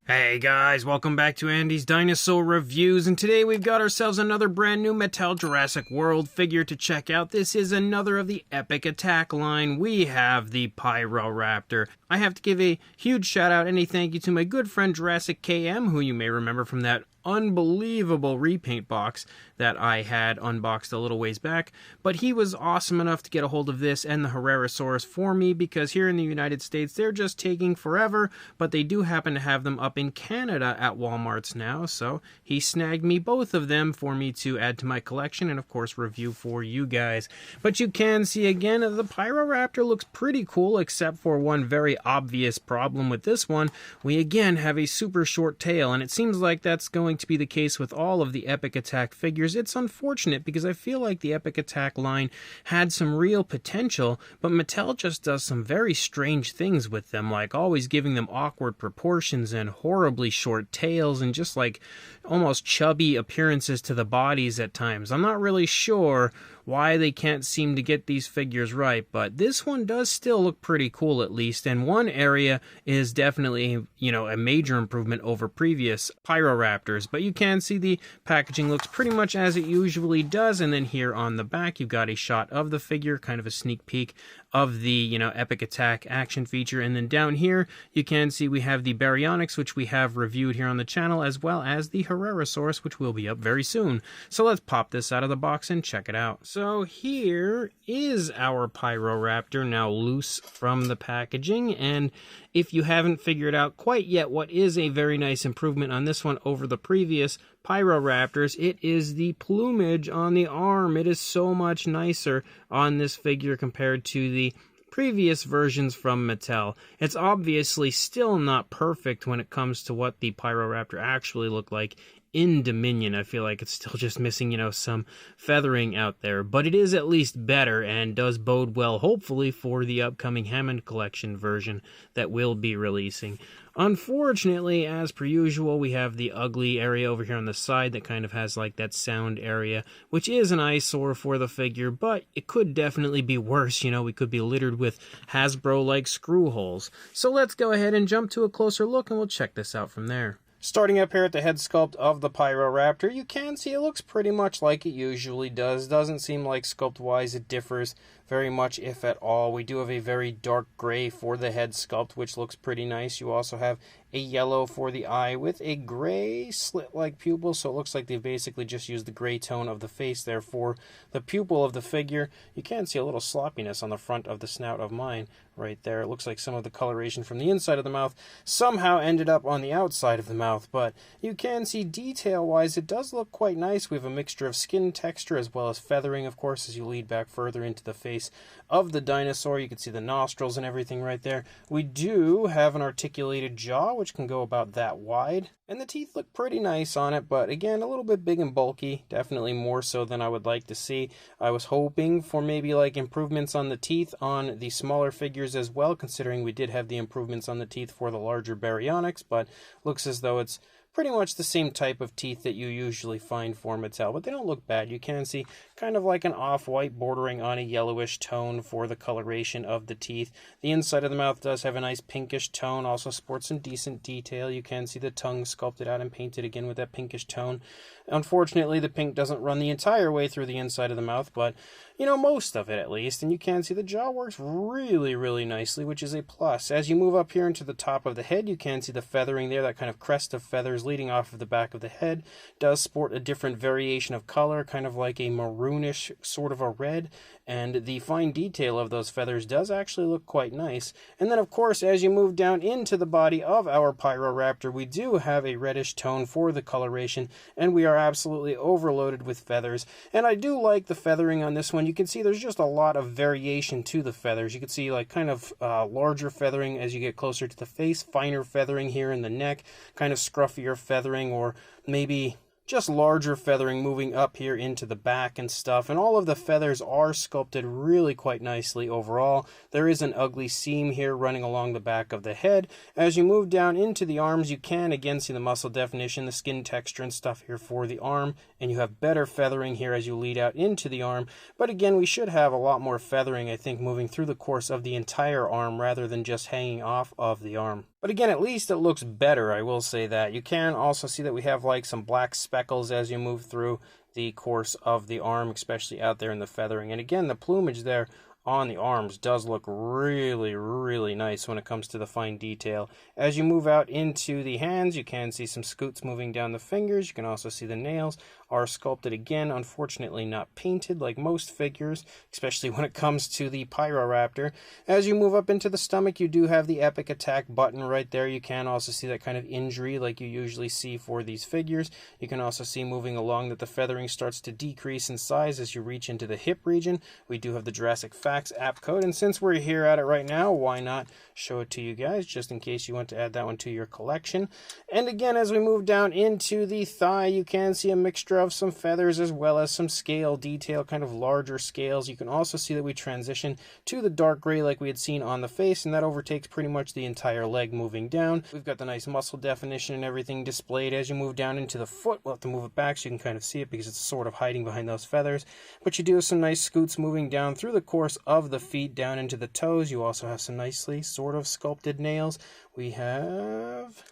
Hey guys, welcome back to Andy's Dinosaur Reviews, and today we've got ourselves another brand new Mattel Jurassic World figure to check out. This is another of the Epic Attack line. We have the Pyroraptor. I have to give a huge shout out and a thank you to my good friend Jurassic KM, who you may remember from that unbelievable repaint box that I had unboxed a little ways back, but he was awesome enough to get a hold of this and the Pyroraptor for me, because here in the United States they're just taking forever, but they do happen to have them up in Canada at Walmart's now, so he snagged me both of them for me to add to my collection and of course review for you guys. But you can see again, the Pyroraptor looks pretty cool, except for one very obvious problem with this one. We again have a super short tail, and it seems like that's going to be the case with all of the Epic Attack figures. It's unfortunate because I feel like the Epic Attack line had some real potential, but Mattel just does some very strange things with them, like always giving them awkward proportions and horribly short tails and just like almost chubby appearances to the bodies at times. I'm not really sure why they can't seem to get these figures right, but this one does still look pretty cool at least, and one area is definitely, a major improvement over previous Pyroraptors. But you can see the packaging looks pretty much as it usually does, and then here on the back you've got a shot of the figure, kind of a sneak peek of the, Epic Attack action feature, and then down here you can see we have the Baryonyx, which we have reviewed here on the channel, as well as the Pyroraptor, which will be up very soon. So let's pop this out of the box and check it out. So here is our Pyroraptor now loose from the packaging, and if you haven't figured out quite yet what is a very nice improvement on this one over the previous Pyroraptors, it is the plumage on the arm. It is so much nicer on this figure compared to the previous versions from Mattel. It's obviously still not perfect when it comes to what the Pyroraptor actually looked like in Dominion. I feel like it's still just missing, some feathering out there, but it is at least better and does bode well, hopefully, for the upcoming Hammond Collection version that will be releasing. Unfortunately, as per usual, we have the ugly area over here on the side that kind of has like that sound area, which is an eyesore for the figure, but it could definitely be worse. We could be littered with Hasbro-like screw holes. So let's go ahead and jump to a closer look and we'll check this out from there. Starting up here at the head sculpt of the Pyroraptor, you can see it looks pretty much like it usually does. Doesn't seem like sculpt-wise it differs very much, if at all. We do have a very dark gray for the head sculpt, which looks pretty nice. You also have a yellow for the eye with a gray slit-like pupil, so it looks like they've basically just used the gray tone of the face there for the pupil of the figure. You can see a little sloppiness on the front of the snout of mine right there. It looks like some of the coloration from the inside of the mouth somehow ended up on the outside of the mouth, but you can see detail-wise it does look quite nice. We have a mixture of skin texture as well as feathering, of course, as you lead back further into the face of the dinosaur. You can see the nostrils and everything right there. We do have an articulated jaw, which can go about that wide, and the teeth look pretty nice on it, but again, a little bit big and bulky, definitely more so than I would like to see. I was hoping for maybe like improvements on the teeth on the smaller figures as well, considering we did have the improvements on the teeth for the larger Baryonyx, but looks as though it's pretty much the same type of teeth that you usually find for Mattel, but they don't look bad. You can see kind of like an off-white bordering on a yellowish tone for the coloration of the teeth. The inside of the mouth does have a nice pinkish tone, also sports some decent detail. You can see the tongue sculpted out and painted again with that pinkish tone. Unfortunately, the pink doesn't run the entire way through the inside of the mouth, but most of it at least, and you can see the jaw works really, really nicely, which is a plus. As you move up here into the top of the head, you can see the feathering there, that kind of crest of feathers leading off of the back of the head does sport a different variation of color, kind of like a maroonish sort of a red, and the fine detail of those feathers does actually look quite nice. And then of course, as you move down into the body of our Pyroraptor, we do have a reddish tone for the coloration, and we are absolutely overloaded with feathers. And I do like the feathering on this one. You can see there's just a lot of variation to the feathers. You can see like kind of larger feathering as you get closer to the face, finer feathering here in the neck, kind of scruffier feathering, or maybe just larger feathering moving up here into the back and stuff, and all of the feathers are sculpted really quite nicely overall. There is an ugly seam here running along the back of the head. As you move down into the arms, you can again see the muscle definition, the skin texture and stuff here for the arm, and you have better feathering here as you lead out into the arm. But again, we should have a lot more feathering, I think, moving through the course of the entire arm rather than just hanging off of the arm. But again, at least it looks better, I will say that. You can also see that we have like some black speckles as you move through the course of the arm, especially out there in the feathering. And again, the plumage there on the arms does look really, really nice when it comes to the fine detail. As you move out into the hands, you can see some scoots moving down the fingers. You can also see the nails are sculpted again, unfortunately not painted like most figures, especially when it comes to the Pyroraptor. As you move up into the stomach, you do have the Epic Attack button right there. You can also see that kind of injury like you usually see for these figures. You can also see moving along that the feathering starts to decrease in size as you reach into the hip region. We do have the Jurassic Facts app code, and since we're here at it right now, why not show it to you guys just in case you want to add that one to your collection. And again, as we move down into the thigh, you can see a mixture of some feathers as well as some scale detail, kind of larger scales. You can also see that we transition to the dark gray like we had seen on the face, and that overtakes pretty much the entire leg moving down. We've got the nice muscle definition and everything displayed. As you move down into the foot, we'll have to move it back so you can kind of see it because it's sort of hiding behind those feathers. But you do have some nice scoots moving down through the course of the feet down into the toes. You also have some nicely sort of sculpted nails. We have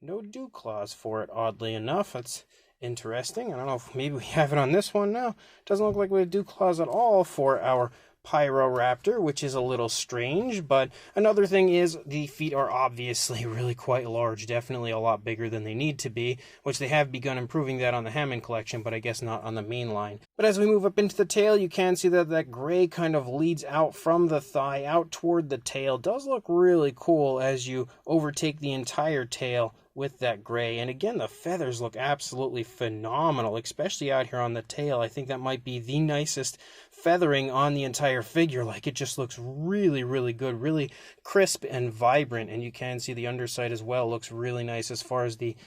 no dew claws for it, oddly enough. That's interesting. I don't know if maybe we have it on this one now. Doesn't look like we have dew claws at all for our Pyroraptor, which is a little strange. But another thing is the feet are obviously really quite large, definitely a lot bigger than they need to be, which they have begun improving that on the Hammond collection, but I guess not on the main line. But as we move up into the tail, you can see that that gray kind of leads out from the thigh out toward the tail. Does look really cool as you overtake the entire tail with that gray. And again, the feathers look absolutely phenomenal, especially out here on the tail. I think that might be the nicest feathering on the entire figure. Like, it just looks really, really good, really crisp and vibrant. And you can see the underside as well looks really nice as far as the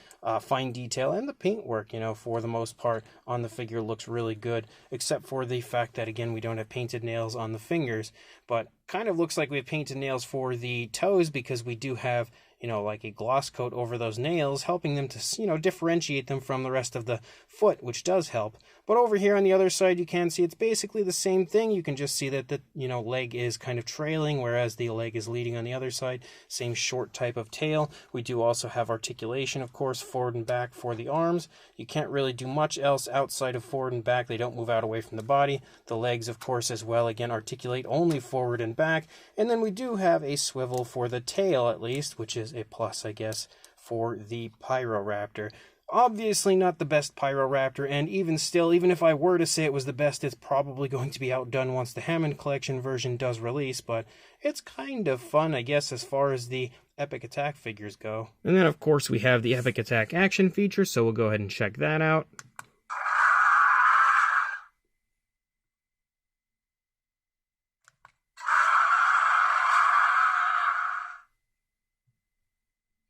fine detail, and the paintwork, you know, for the most part on the figure looks really good, except for the fact that, again, we don't have painted nails on the fingers. But kind of looks like we have painted nails for the toes because we do have, you know, like a gloss coat over those nails, helping them to, you know, differentiate them from the rest of the foot, which does help. But over here on the other side, you can see it's basically the same thing. You can just see that the, you know, leg is kind of trailing, whereas the leg is leading on the other side. Same short type of tail. We do also have articulation, of course, forward and back for the arms. You can't really do much else outside of forward and back. They don't move out away from the body. The legs, of course, as well, again, articulate only forward and back. And then we do have a swivel for the tail, at least, which is a plus, I guess, for the Pyroraptor. Obviously not the best Pyroraptor, and even still, even if I were to say it was the best, it's probably going to be outdone once the Hammond Collection version does release, but it's kind of fun, I guess, as far as the Epic Attack figures go. And then, of course, we have the Epic Attack action feature, so we'll go ahead and check that out.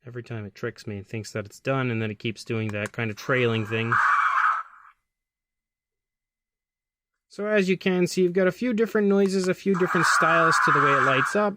Every time it tricks me, it thinks that it's done, and then it keeps doing that kind of trailing thing. So as you can see, you've got a few different noises, a few different styles to the way it lights up,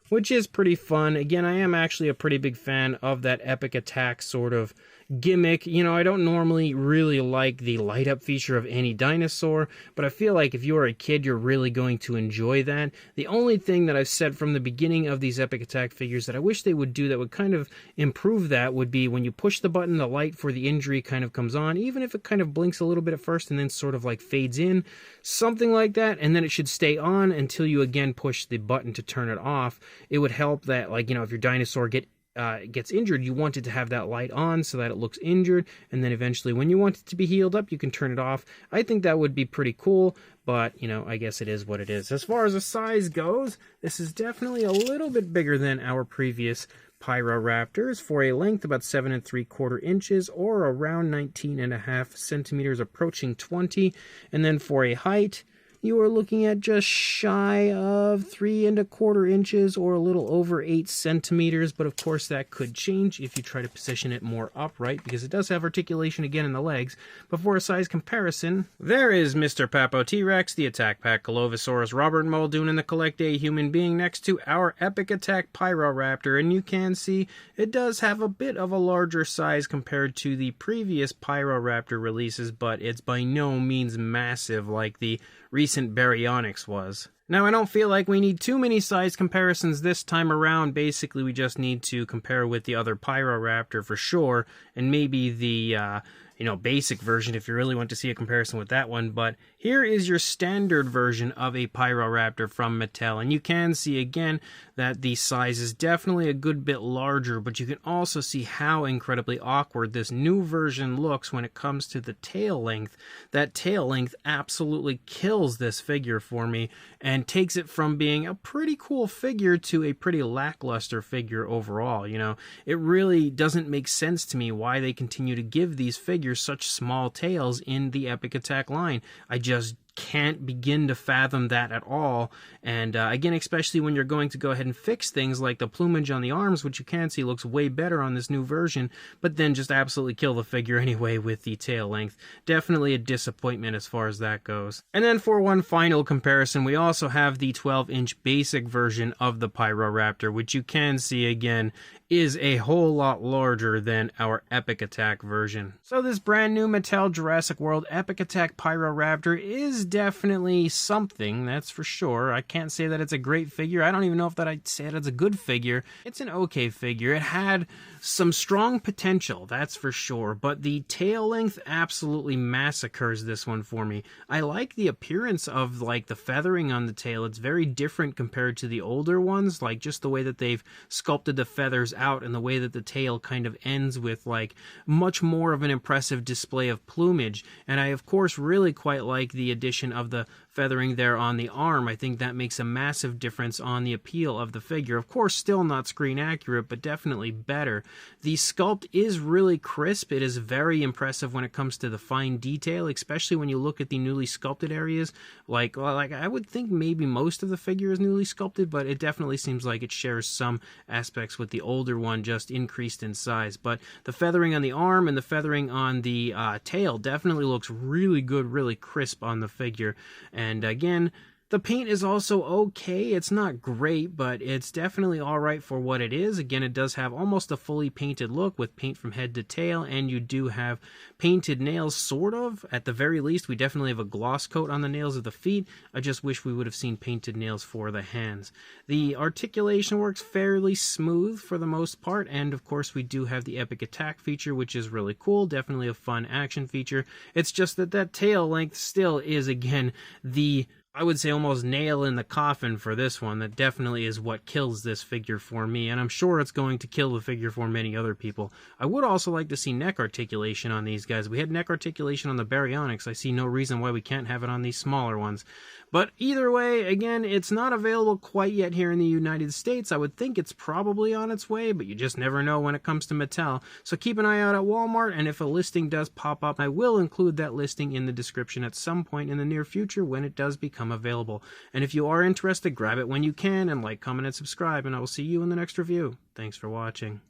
which is pretty fun. Again, I am actually a pretty big fan of that Epic Attack sort of gimmick. You know, I don't normally really like the light up feature of any dinosaur, but I feel like if you're a kid, you're really going to enjoy that. The only thing that I've said from the beginning of these Epic Attack figures that I wish they would do that would kind of improve that would be when you push the button, the light for the injury kind of comes on, even if it kind of blinks a little bit at first and then sort of like fades in, something like that, and then it should stay on until you again push the button to turn it off. It would help that, like, you know, if your dinosaur gets injured, you want it to have that light on so that it looks injured, and then eventually when you want it to be healed up, you can turn it off. I think that would be pretty cool, but, you know, I guess it is what it is. As far as the size goes, this is definitely a little bit bigger than our previous Pyroraptors. For a length about 7 3/4 inches, or around 19.5 centimeters, approaching 20, and then for a height, you are looking at just shy of 3 1/4 inches, or a little over 8 centimeters, but of course that could change if you try to position it more upright, because it does have articulation again in the legs. But for a size comparison, there is Mr. Papo T-Rex, the Attack Pack Colovosaurus, Robert Muldoon, and the Collect A Human Being next to our Epic Attack Pyroraptor, and you can see it does have a bit of a larger size compared to the previous Pyroraptor releases, but it's by no means massive like the recent Baryonyx was. Now, I don't feel like we need too many size comparisons this time around. Basically, we just need to compare with the other Pyroraptor for sure, and maybe the basic version if you really want to see a comparison with that one. But here is your standard version of a Pyroraptor from Mattel, and you can see again that the size is definitely a good bit larger, but you can also see how incredibly awkward this new version looks when it comes to the tail length. That tail length absolutely kills this figure for me and takes it from being a pretty cool figure to a pretty lackluster figure overall. It really doesn't make sense to me why they continue to give these figures such small tails in the Epic Attack line. I just can't begin to fathom that at all. And again, especially when you're going to go ahead and fix things like the plumage on the arms, which you can see looks way better on this new version, but then just absolutely kill the figure anyway with the tail length. Definitely a disappointment as far as that goes. And then for one final comparison, we also have the 12-inch basic version of the Pyroraptor, which you can see again is a whole lot larger than our Epic Attack version. So this brand new Mattel Jurassic World Epic Attack Pyroraptor is definitely something, that's for sure. I can't say that it's a great figure. I don't even know if that I'd say that it's a good figure. It's an okay figure. It had some strong potential, that's for sure, but the tail length absolutely massacres this one for me. I like the appearance of like the feathering on the tail. It's very different compared to the older ones, like just the way that they've sculpted the feathers out and the way that the tail kind of ends with like much more of an impressive display of plumage. And I of course really quite like the addition of the feathering there on the arm. I think that makes a massive difference on the appeal of the figure. Of course, still not screen accurate, but definitely better. The sculpt is really crisp. It is very impressive when it comes to the fine detail, especially when you look at the newly sculpted areas. Like I would think maybe most of the figure is newly sculpted, but it definitely seems like it shares some aspects with the older one, just increased in size. But the feathering on the arm and the feathering on the tail definitely looks really good, really crisp on the figure. And again, the paint is also okay. It's not great, but it's definitely all right for what it is. Again, it does have almost a fully painted look with paint from head to tail, and you do have painted nails, sort of. At the very least, we definitely have a gloss coat on the nails of the feet. I just wish we would have seen painted nails for the hands. The articulation works fairly smooth for the most part, and of course, we do have the Epic Attack feature, which is really cool. Definitely a fun action feature. It's just that that tail length still is, again, I would say almost nail in the coffin for this one. That definitely is what kills this figure for me, and I'm sure it's going to kill the figure for many other people. I would also like to see neck articulation on these guys. We had neck articulation on the Baryonyx. I see no reason why we can't have it on these smaller ones. But either way, again, it's not available quite yet here in the United States. I would think it's probably on its way, but you just never know when it comes to Mattel. So keep an eye out at Walmart, and if a listing does pop up, I will include that listing in the description at some point in the near future when it does become available. And if you are interested, grab it when you can, and like, comment, and subscribe, and I will see you in the next review. Thanks for watching.